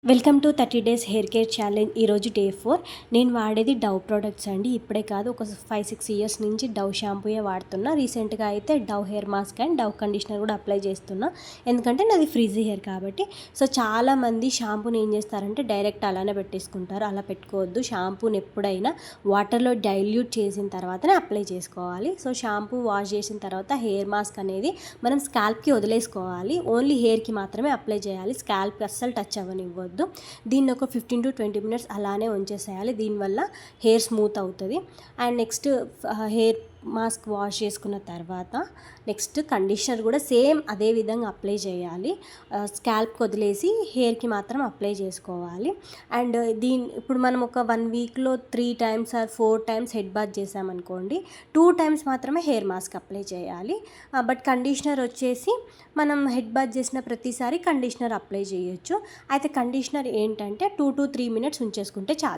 Welcome to 30 days hair care challenge. ఈరోజు day 4. నేను వాడేది డవ్ ప్రోడక్ట్స్ అండి. ఇప్పుడే కాదు, ఒక 5-6 ఇయర్స్ నుంచి డవ్ షాంపూయే వాడుతున్నా. రీసెంట్గా అయితే Dove hair mask and Dove conditioner కూడా అప్లై చేస్తున్నా, ఎందుకంటే నాది ఫ్రీజీ హెయిర్ కాబట్టి. సో చాలామంది షాంపూని ఏం చేస్తారంటే డైరెక్ట్ అలానే పెట్టేసుకుంటారు. అలా పెట్టుకోవద్దు. షాంపూని ఎప్పుడైనా వాటర్లో డైల్యూట్ చేసిన తర్వాతనే అప్లై చేసుకోవాలి. సో షాంపూ వాష్ చేసిన తర్వాత హెయిర్ మాస్క్ అనేది మనం స్కాల్ప్కి వదిలేసుకోవాలి. ఓన్లీ హెయిర్కి మాత్రమే అప్లై చేయాలి. స్కాల్ప్కి అస్సలు టచ్ అవ్వనివ్వద్దు. దీన్ని ఒక 15 to 20 మినిట్స్ అలానే ఉంచేసేయాలి. దీనివల్ల హెయిర్ స్మూత్ అవుతుంది. And next hair mask wash చేసుకున్న తర్వాత నెక్స్ట్ కండిషనర్ కూడా సేమ్ అదే విధంగా అప్లై చేయాలి. స్కాల్ప్కి వదిలేసి హెయిర్కి మాత్రం అప్లై చేసుకోవాలి. అండ్ ఇప్పుడు మనం ఒక 1 వీక్లో 3 times or 4 times head bath చేసామనుకోండి, 2 times మాత్రమే హెయిర్ మాస్క్ అప్లై చేయాలి. బట్ కండిషనర్ వచ్చేసి మనం హెడ్ బాత్ చేసిన ప్రతిసారి కండిషనర్ అప్లై చేయొచ్చు. అయితే కండిషనర్ ఏంటంటే 2 to 3 minutes ఉంచేసుకుంటే చాలు.